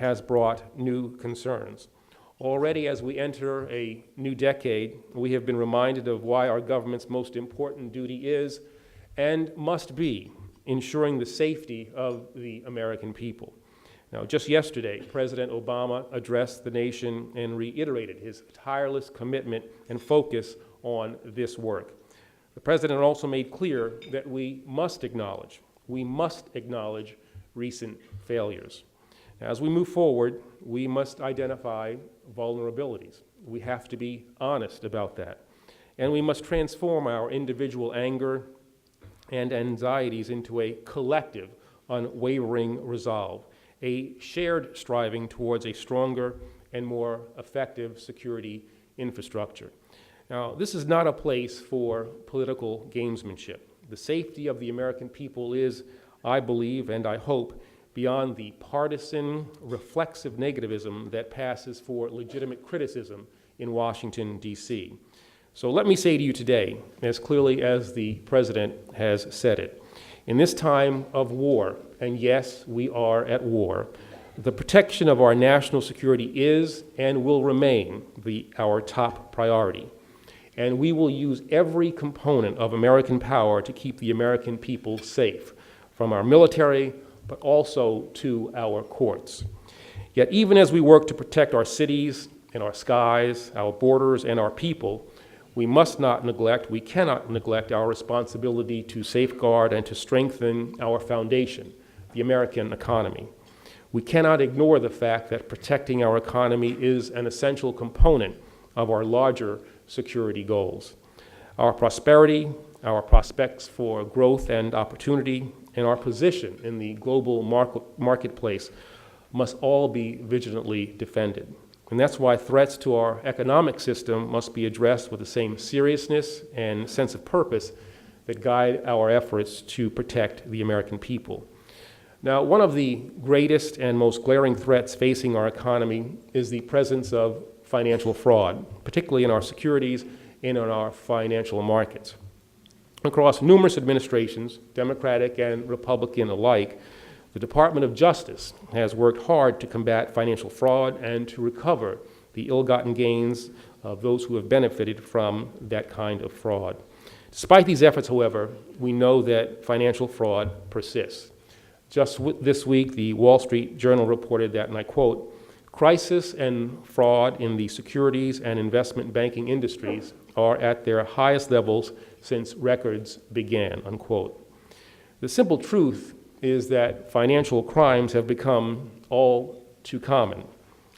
has brought new concerns. Already, as we enter a new decade, we have been reminded of why our government's most important duty is and must be ensuring the safety of the American people. Now, just yesterday, President Obama addressed the nation and reiterated his tireless commitment and focus on this work. The President also made clear that we must acknowledge recent failures. Now, as we move forward, we must identify vulnerabilities. We have to be honest about that. And we must transform our individual anger and anxieties into a collective, unwavering resolve, a shared striving towards a stronger and more effective security infrastructure. Now, this is not a place for political gamesmanship. The safety of the American people is, I believe and I hope, beyond the partisan, reflexive negativism that passes for legitimate criticism in Washington, D.C. So let me say to you today, as clearly as the President has said it, in this time of war, and yes, we are at war, the protection of our national security is and will remain our top priority. And we will use every component of American power to keep the American people safe, from our military, but also to our courts. Yet even as we work to protect our cities and our skies, our borders and our people, we cannot neglect our responsibility to safeguard and to strengthen our foundation, the American economy. We cannot ignore the fact that protecting our economy is an essential component of our larger security goals. Our prosperity, our prospects for growth and opportunity, and our position in the global marketplace must all be vigilantly defended. And that's why threats to our economic system must be addressed with the same seriousness and sense of purpose that guide our efforts to protect the American people. Now, one of the greatest and most glaring threats facing our economy is the presence of financial fraud, particularly in our securities and in our financial markets. Across numerous administrations, Democratic and Republican alike, the Department of Justice has worked hard to combat financial fraud and to recover the ill-gotten gains of those who have benefited from that kind of fraud. Despite these efforts, however, we know that financial fraud persists. Just this week, the Wall Street Journal reported that, and I quote, "Crisis and fraud in the securities and investment banking industries are at their highest levels since records began," unquote. The simple truth is that financial crimes have become all too common,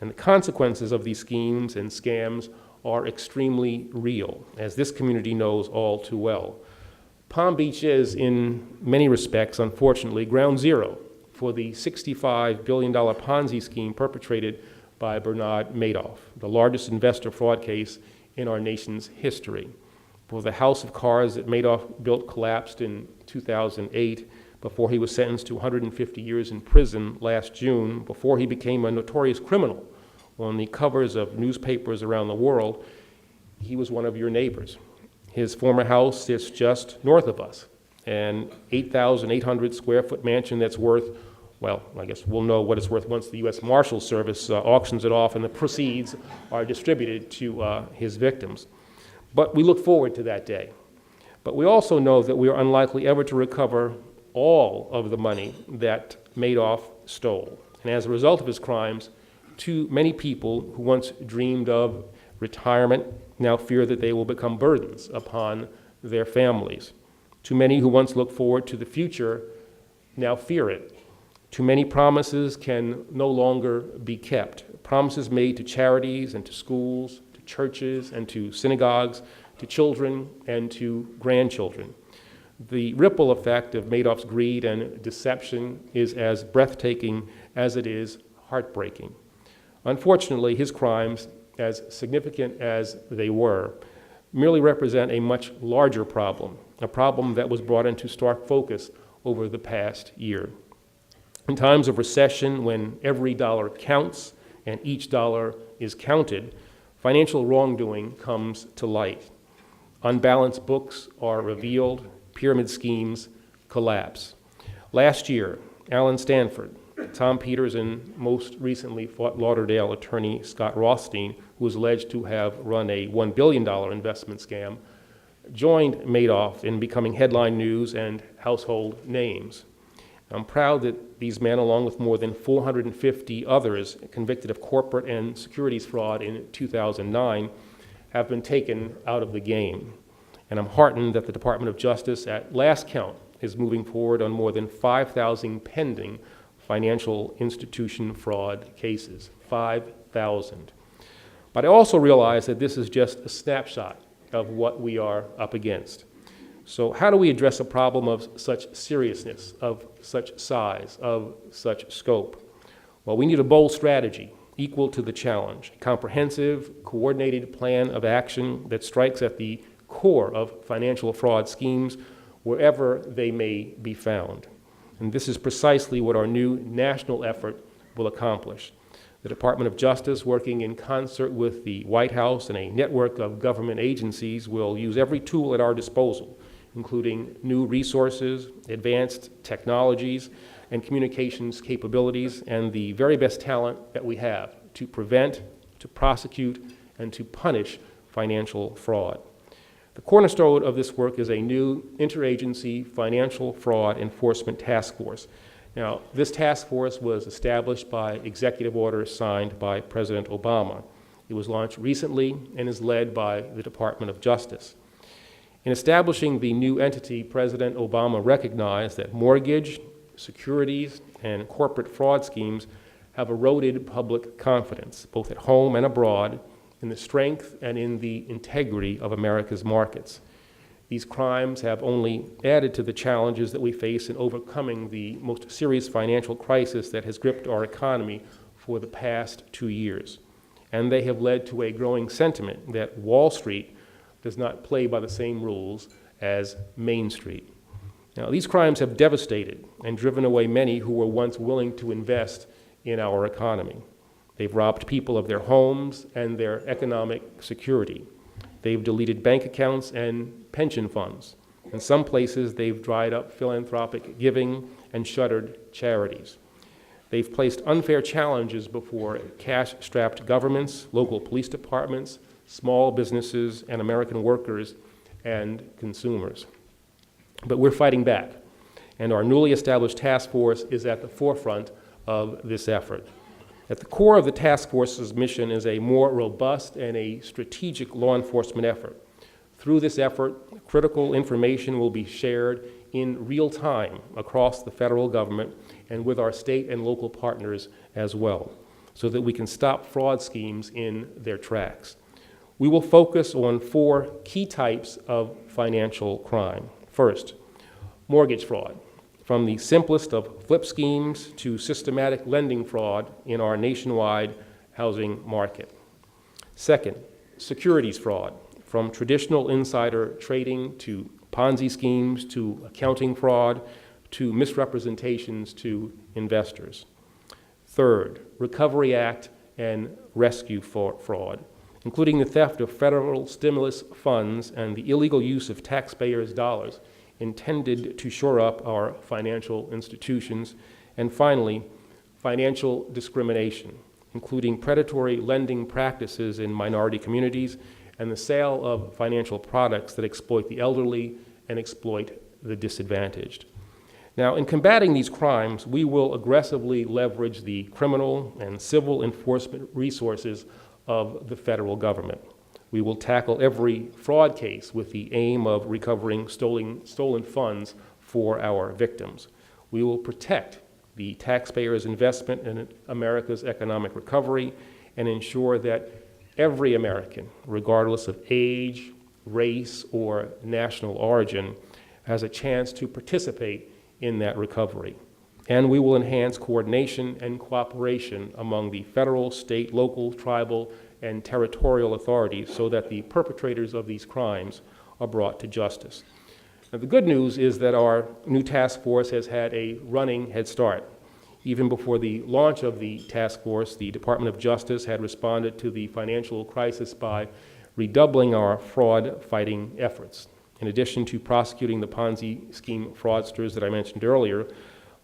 and the consequences of these schemes and scams are extremely real, as this community knows all too well. Palm Beach is, in many respects, unfortunately, ground zero for the $65 billion Ponzi scheme perpetrated by Bernard Madoff, the largest investor fraud case in our nation's history. Before the house of cards that Madoff built collapsed in 2008, before he was sentenced to 150 years in prison last June, before he became a notorious criminal on the covers of newspapers around the world, he was one of your neighbors. His former house sits just north of us, an 8,800 square foot mansion that's worth, well, I guess we'll know what it's worth once the U.S. Marshals Service auctions it off and the proceeds are distributed to his victims. But we look forward to that day. But we also know that we are unlikely ever to recover all of the money that Madoff stole. And as a result of his crimes, too many people who once dreamed of retirement now fear that they will become burdens upon their families. Too many who once looked forward to the future now fear it. Too many promises can no longer be kept. Promises made to charities and to schools, to churches and to synagogues, to children and to grandchildren. The ripple effect of Madoff's greed and deception is as breathtaking as it is heartbreaking. Unfortunately, his crimes, as significant as they were, merely represent a much larger problem, a problem that was brought into stark focus over the past year. In times of recession, when every dollar counts and each dollar is counted, financial wrongdoing comes to light. Unbalanced books are revealed, pyramid schemes collapse. Last year, Alan Stanford, Tom Peters and most recently Fort Lauderdale attorney Scott Rothstein, who was alleged to have run a $1 billion investment scam, joined Madoff in becoming headline news and household names. I'm proud that these men, along with more than 450 others convicted of corporate and securities fraud in 2009, have been taken out of the game. And I'm heartened that the Department of Justice, at last count, is moving forward on more than 5,000 pending financial institution fraud cases. 5,000. But I also realize that this is just a snapshot of what we are up against. So how do we address a problem of such seriousness, of such size, of such scope? Well, we need a bold strategy equal to the challenge, a comprehensive, coordinated plan of action that strikes at the core of financial fraud schemes wherever they may be found. And this is precisely what our new national effort will accomplish. The Department of Justice, working in concert with the White House and a network of government agencies, will use every tool at our disposal, including new resources, advanced technologies, and communications capabilities, and the very best talent that we have to prevent, to prosecute, and to punish financial fraud. The cornerstone of this work is a new interagency financial fraud enforcement task force. Now, this task force was established by executive order signed by President Obama. It was launched recently and is led by the Department of Justice. In establishing the new entity, President Obama recognized that mortgage, securities, and corporate fraud schemes have eroded public confidence, both at home and abroad, in the strength and in the integrity of America's markets. These crimes have only added to the challenges that we face in overcoming the most serious financial crisis that has gripped our economy for the past 2 years. And they have led to a growing sentiment that Wall Street does not play by the same rules as Main Street. Now, these crimes have devastated and driven away many who were once willing to invest in our economy. They've robbed people of their homes and their economic security. They've deleted bank accounts and pension funds. In some places, they've dried up philanthropic giving and shuttered charities. They've placed unfair challenges before cash-strapped governments, local police departments, small businesses, and American workers and consumers. But we're fighting back, and our newly established task force is at the forefront of this effort. At the core of the task force's mission is a more robust and a strategic law enforcement effort. Through this effort, critical information will be shared in real time across the federal government and with our state and local partners as well, so that we can stop fraud schemes in their tracks. We will focus on 4 key types of financial crime. First, mortgage fraud, from the simplest of flip schemes to systematic lending fraud in our nationwide housing market. Second, securities fraud, from traditional insider trading to Ponzi schemes to accounting fraud to misrepresentations to investors. Third, Recovery Act and rescue fraud, including the theft of federal stimulus funds and the illegal use of taxpayers' dollars intended to shore up our financial institutions. And finally, financial discrimination, including predatory lending practices in minority communities and the sale of financial products that exploit the elderly and exploit the disadvantaged. Now, in combating these crimes, we will aggressively leverage the criminal and civil enforcement resources of the federal government. We will tackle every fraud case with the aim of recovering stolen funds for our victims. We will protect the taxpayers' investment in America's economic recovery and ensure that every American, regardless of age, race, or national origin, has a chance to participate in that recovery. And we will enhance coordination and cooperation among the federal, state, local, tribal, and territorial authorities so that the perpetrators of these crimes are brought to justice. Now, the good news is that our new task force has had a running head start. Even before the launch of the task force, the Department of Justice had responded to the financial crisis by redoubling our fraud-fighting efforts. In addition to prosecuting the Ponzi scheme fraudsters that I mentioned earlier,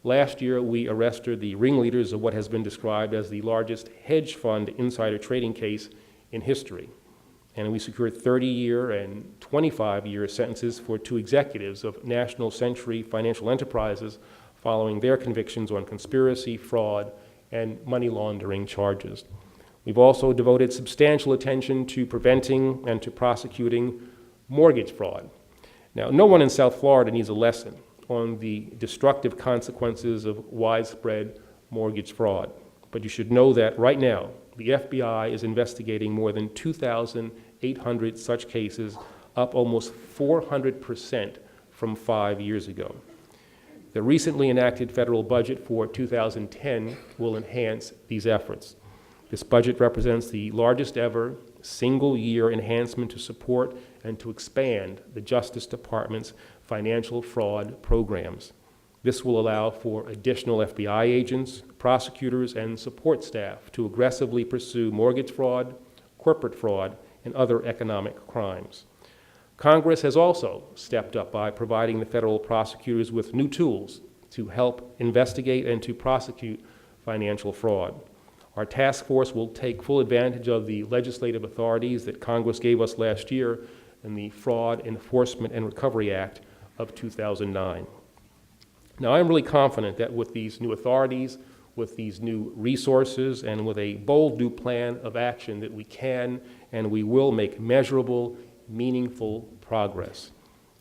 Last year, we arrested the ringleaders of what has been described as the largest hedge fund insider trading case in history. And we secured 30-year and 25-year sentences for 2 executives of National Century Financial Enterprises following their convictions on conspiracy, fraud, and money laundering charges. We've also devoted substantial attention to preventing and to prosecuting mortgage fraud. Now, no one in South Florida needs a lesson on the destructive consequences of widespread mortgage fraud. But you should know that right now, the FBI is investigating more than 2,800 such cases, up almost 400% from 5 years ago. The recently enacted federal budget for 2010 will enhance these efforts. This budget represents the largest ever single-year enhancement to support and to expand the Justice Department's financial fraud programs. This will allow for additional FBI agents, prosecutors, and support staff to aggressively pursue mortgage fraud, corporate fraud, and other economic crimes. Congress has also stepped up by providing the federal prosecutors with new tools to help investigate and to prosecute financial fraud. Our task force will take full advantage of the legislative authorities that Congress gave us last year in the Fraud Enforcement and Recovery Act of 2009. Now, I'm really confident that with these new authorities, with these new resources, and with a bold new plan of action that we can and we will make measurable, meaningful progress.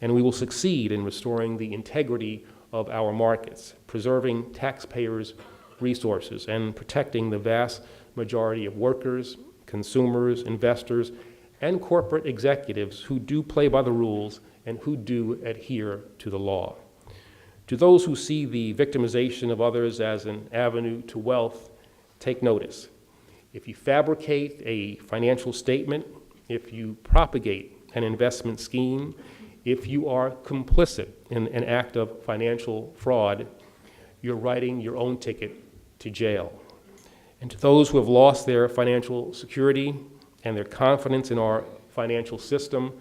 And we will succeed in restoring the integrity of our markets, preserving taxpayers' resources, and protecting the vast majority of workers, consumers, investors, and corporate executives who do play by the rules and who do adhere to the law. To those who see the victimization of others as an avenue to wealth, take notice. If you fabricate a financial statement, if you propagate an investment scheme, if you are complicit in an act of financial fraud, you're writing your own ticket to jail. And to those who have lost their financial security and their confidence in our financial system,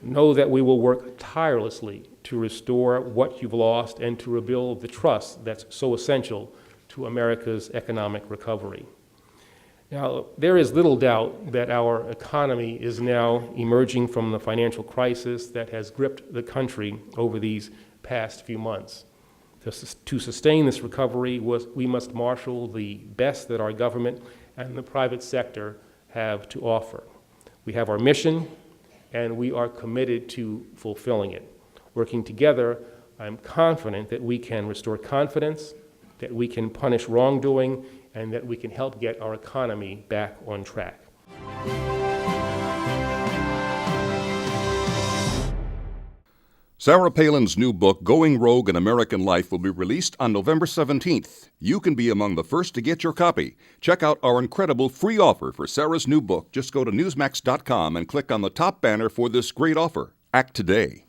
know that we will work tirelessly to restore what you've lost and to rebuild the trust that's so essential to America's economic recovery. Now, there is little doubt that our economy is now emerging from the financial crisis that has gripped the country over these past few months. To sustain this recovery, we must marshal the best that our government and the private sector have to offer. We have our mission, and we are committed to fulfilling it. Working together, I'm confident that we can restore confidence, that we can punish wrongdoing, and that we can help get our economy back on track. Sarah Palin's new book, Going Rogue in American Life, will be released on November 17th. You can be among the first to get your copy. Check out our incredible free offer for Sarah's new book. Just go to Newsmax.com and click on the top banner for this great offer. Act today.